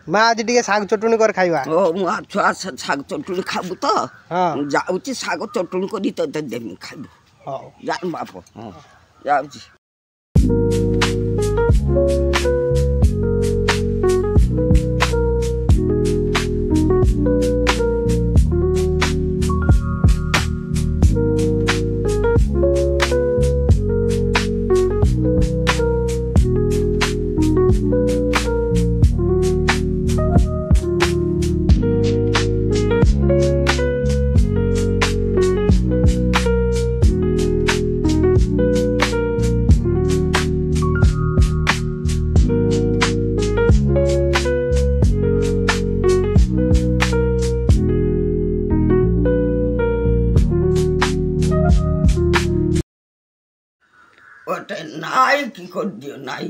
माँ आज टे साग चटुणी कर खाइबा ओ मु छुआ साग चटुणी खाबु तो हाँ जाउची साग चटुणी करी तो देमी खाबु हाँ जा बाप हां जाउची ওটা নাই কি করে দিও নাই